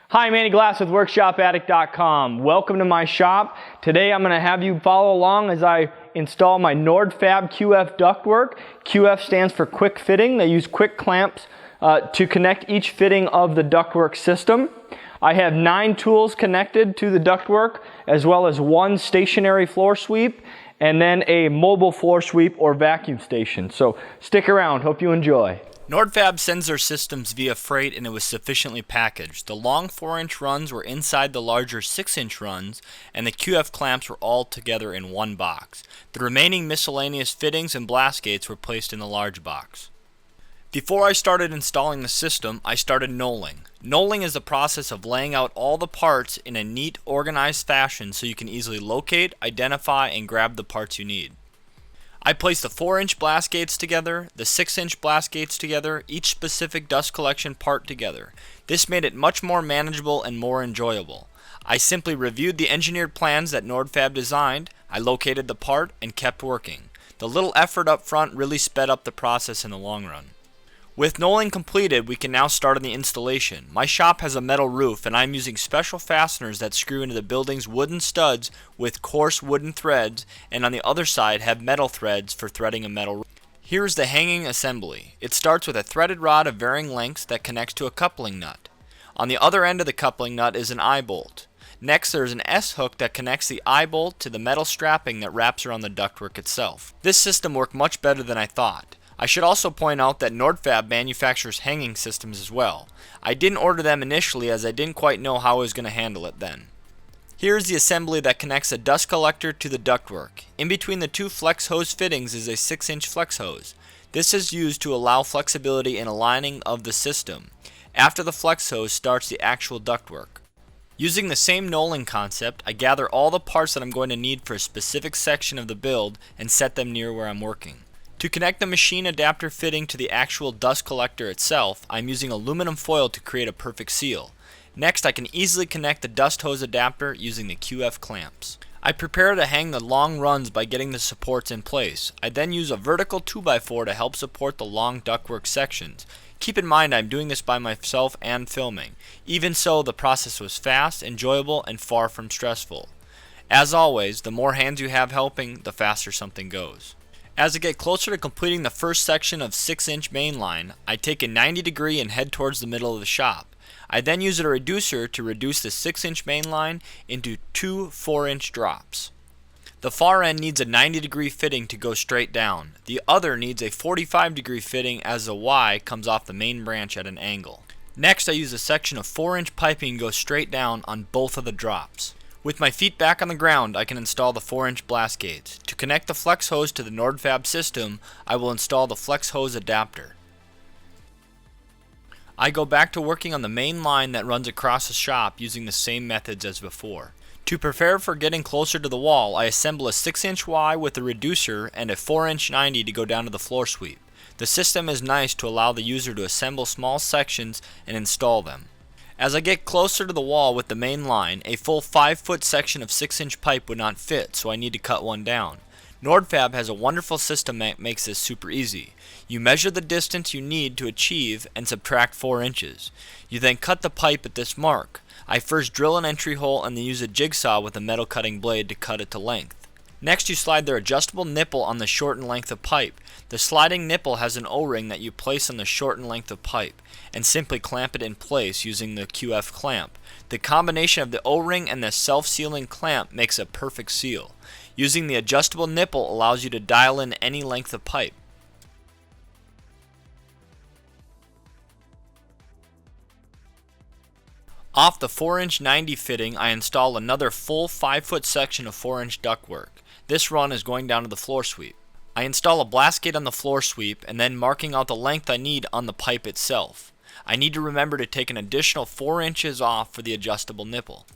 Hi, I'm Andy Glass with WorkshopAddict.com. Welcome to my shop. Today I'm going to have you follow along as I install my Nordfab QF ductwork. QF stands for quick fitting. They use quick clamps to connect each fitting of the ductwork system. I have 9 tools connected to the ductwork, as well as 1 stationary floor sweep and then a mobile floor sweep or vacuum station. So stick around. Hope you enjoy. Nordfab sends their systems via freight and it was sufficiently packaged. The long 4-inch runs were inside the larger 6-inch runs and the QF clamps were all together in one box. The remaining miscellaneous fittings and blast gates were placed in the large box. Before I started installing the system, I started knolling. Knolling is the process of laying out all the parts in a neat, organized fashion so you can easily locate, identify, and grab the parts you need. I placed the 4-inch blast gates together, the 6-inch blast gates together, each specific dust collection part together. This made it much more manageable and more enjoyable. I simply reviewed the engineered plans that Nordfab designed, I located the part, and kept working. The little effort up front really sped up the process in the long run. With knolling completed, we can now start on the installation. My shop has a metal roof and I'm using special fasteners that screw into the building's wooden studs with coarse wooden threads, and on the other side have metal threads for threading a metal roof. Here's the hanging assembly. It starts with a threaded rod of varying lengths that connects to a coupling nut. On the other end of the coupling nut is an eye bolt. Next, there is an S-hook that connects the eye bolt to the metal strapping that wraps around the ductwork itself. This system worked much better than I thought. I should also point out that Nordfab manufactures hanging systems as well. I didn't order them initially as I didn't quite know how I was going to handle it then. Here is the assembly that connects a dust collector to the ductwork. In between the 2 flex hose fittings is a 6-inch flex hose. This is used to allow flexibility in aligning of the system. After the flex hose starts the actual ductwork. Using the same knolling concept, I gather all the parts that I'm going to need for a specific section of the build and set them near where I'm working. To connect the machine adapter fitting to the actual dust collector itself, I'm using aluminum foil to create a perfect seal. Next, I can easily connect the dust hose adapter using the QF clamps. I prepare to hang the long runs by getting the supports in place. I then use a vertical 2x4 to help support the long ductwork sections. Keep in mind I'm doing this by myself and filming. Even so, the process was fast, enjoyable, and far from stressful. As always, the more hands you have helping, the faster something goes. As I get closer to completing the first section of 6-inch mainline, I take a 90-degree and head towards the middle of the shop. I then use a reducer to reduce the 6-inch mainline into 2 4-inch drops. The far end needs a 90-degree fitting to go straight down. The other needs a 45-degree fitting as the Y comes off the main branch at an angle. Next, I use a section of 4-inch piping to go straight down on both of the drops. With my feet back on the ground, I can install the 4-inch blast gates. To connect the flex hose to the Nordfab system, I will install the flex hose adapter. I go back to working on the main line that runs across the shop using the same methods as before. To prepare for getting closer to the wall, I assemble a 6-inch Y with a reducer and a 4-inch 90 to go down to the floor sweep. The system is nice to allow the user to assemble small sections and install them. As I get closer to the wall with the main line, a full 5-foot section of 6-inch pipe would not fit, so I need to cut one down. Nordfab has a wonderful system that makes this super easy. You measure the distance you need to achieve and subtract 4 inches. You then cut the pipe at this mark. I first drill an entry hole and then use a jigsaw with a metal cutting blade to cut it to length. Next, you slide their adjustable nipple on the shortened length of pipe. The sliding nipple has an O-ring that you place on the shortened length of pipe and simply clamp it in place using the QF clamp. The combination of the O-ring and the self-sealing clamp makes a perfect seal. Using the adjustable nipple allows you to dial in any length of pipe. Off the 4-inch 90 fitting, I install another full 5-foot section of 4-inch ductwork. This run is going down to the floor sweep. I install a blast gate on the floor sweep and then marking out the length I need on the pipe itself. I need to remember to take an additional 4 inches off for the adjustable nipple.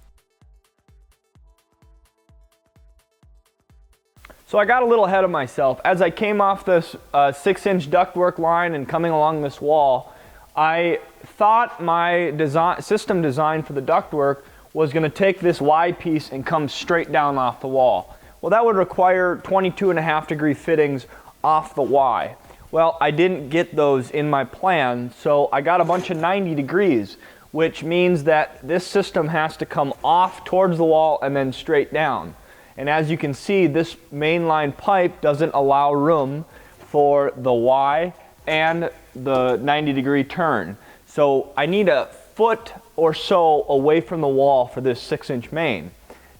So I got a little ahead of myself. As I came off this 6-inch ductwork line and coming along this wall, I thought my system design for the ductwork was going to take this Y piece and come straight down off the wall. Well, that would require 22.5-degree fittings off the Y. Well, I didn't get those in my plan, so I got a bunch of 90 degrees. which means that this system has to come off towards the wall and then straight down. And as you can see, this mainline pipe doesn't allow room for the Y and the 90-degree turn. So I need a foot or so away from the wall for this 6-inch main.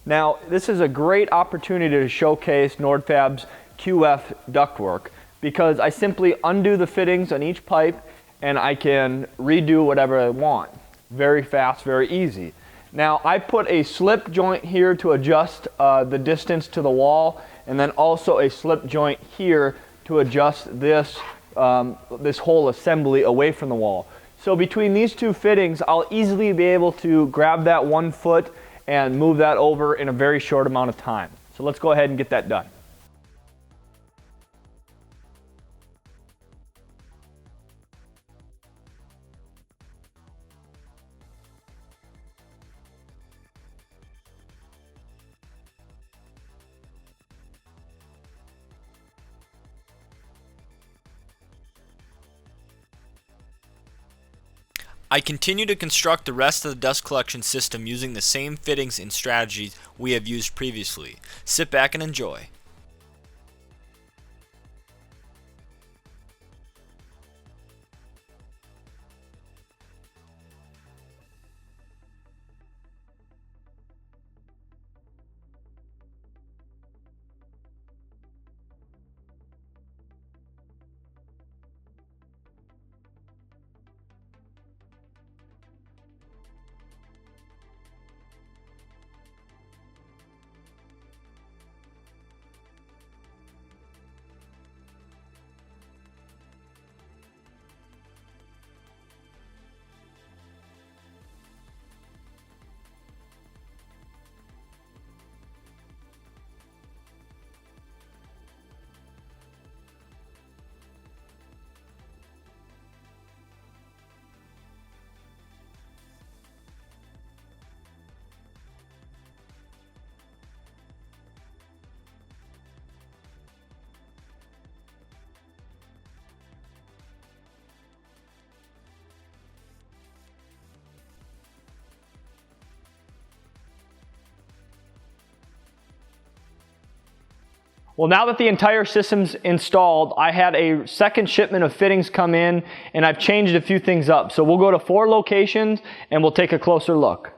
Now, this is a great opportunity to showcase Nordfab's QF ductwork, because I simply undo the fittings on each pipe and I can redo whatever I want. Very fast, very easy. Now, I put a slip joint here to adjust the distance to the wall, and then also a slip joint here to adjust this, this whole assembly away from the wall. So between these two fittings, I'll easily be able to grab that 1 foot and move that over in a very short amount of time. So let's go ahead and get that done. I continue to construct the rest of the dust collection system using the same fittings and strategies we have used previously. Sit back and enjoy. Well, now that the entire system's installed, I had a second shipment of fittings come in, and I've changed a few things up. So we'll go to 4 locations and we'll take a closer look.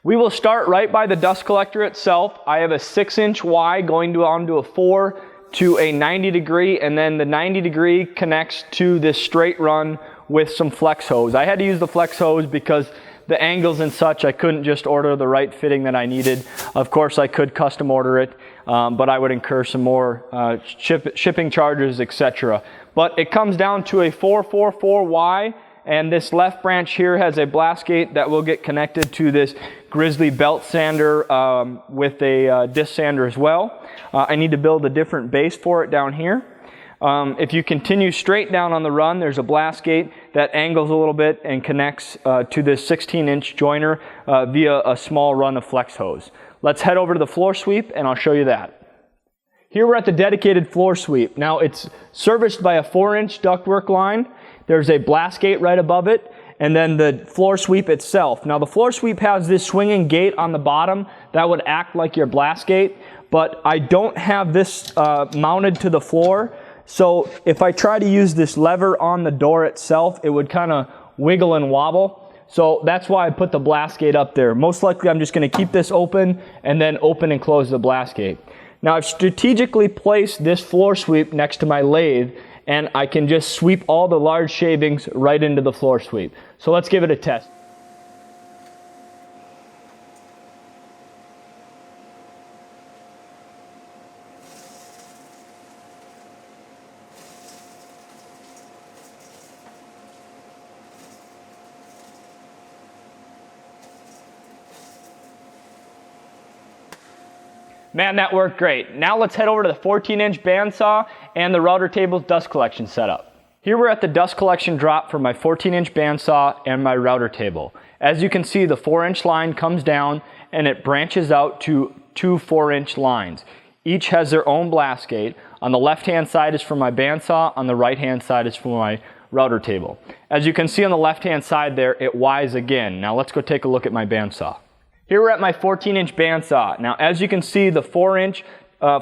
We will start right by the dust collector itself. I have a 6-inch Y going onto a 4 to a 90 degree, and then the 90 degree connects to this straight run with some flex hose. I had to use the flex hose because the angles and such, I couldn't just order the right fitting that I needed. Of course, I could custom order it, but I would incur some more shipping charges, etc. But it comes down to a 444Y, and this left branch here has a blast gate that will get connected to this Grizzly belt sander with a disc sander as well. I need to build a different base for it down here. If you continue straight down on the run, there's a blast gate that angles a little bit and connects to this 16-inch joiner via a small run of flex hose. Let's head over to the floor sweep and I'll show you that. Here we're at the dedicated floor sweep. Now it's serviced by a 4-inch ductwork line. There's a blast gate right above it, and then the floor sweep itself. Now the floor sweep has this swinging gate on the bottom that would act like your blast gate, but I don't have this mounted to the floor. So if I try to use this lever on the door itself, it would kind of wiggle and wobble. So that's why I put the blast gate up there. Most likely I'm just going to keep this open and then open and close the blast gate. Now I've strategically placed this floor sweep next to my lathe, and I can just sweep all the large shavings right into the floor sweep. So let's give it a test. Man, that worked great. Now let's head over to the 14-inch bandsaw and the router table's dust collection setup. Here we're at the dust collection drop for my 14-inch bandsaw and my router table. As you can see, the 4-inch line comes down and it branches out to 2 4-inch lines. Each has their own blast gate. On the left-hand side is for my bandsaw, on the right-hand side is for my router table. As you can see on the left-hand side there, it Ys again. Now let's go take a look at my bandsaw. Here we're at my 14-inch bandsaw. Now as you can see, the 4-inch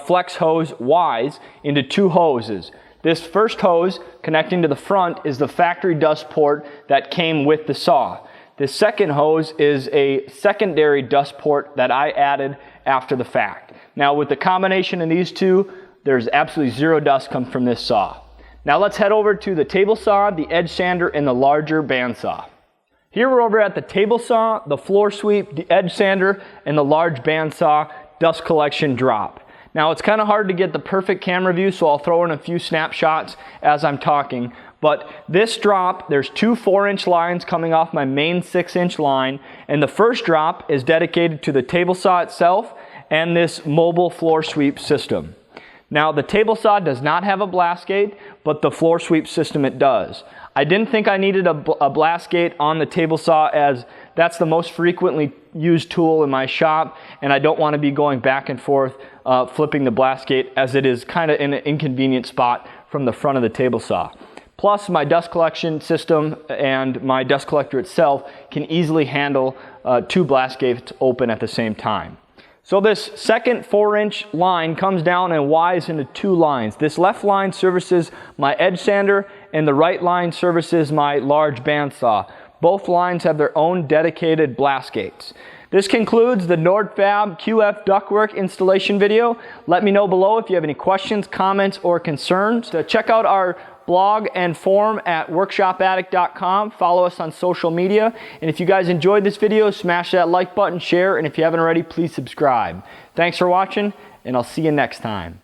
flex hose Ys into 2 hoses. This first hose connecting to the front is the factory dust port that came with the saw. The second hose is a secondary dust port that I added after the fact. Now with the combination of these two, there's absolutely zero dust comes from this saw. Now let's head over to the table saw, the edge sander, and the larger bandsaw. Here we're over at the table saw, the floor sweep, the edge sander, and the large bandsaw dust collection drop. Now it's kind of hard to get the perfect camera view, so I'll throw in a few snapshots as I'm talking. But this drop, there's 2 4-inch lines coming off my main 6-inch line, and the first drop is dedicated to the table saw itself and this mobile floor sweep system. Now the table saw does not have a blast gate, but the floor sweep system it does. I didn't think I needed a blast gate on the table saw, as that's the most frequently used tool in my shop, and I don't want to be going back and forth flipping the blast gate, as it is kind of in an inconvenient spot from the front of the table saw. Plus my dust collection system and my dust collector itself can easily handle 2 blast gates open at the same time. So this second 4-inch line comes down and Ys into 2 lines. This left line services my edge sander and the right line services my large bandsaw. Both lines have their own dedicated blast gates. This concludes the Nordfab QF ductwork installation video. Let me know below if you have any questions, comments, or concerns. Check out our blog and forum at WorkshopAddict.com. Follow us on social media. And if you guys enjoyed this video, smash that like button, share, and if you haven't already, please subscribe. Thanks for watching, and I'll see you next time.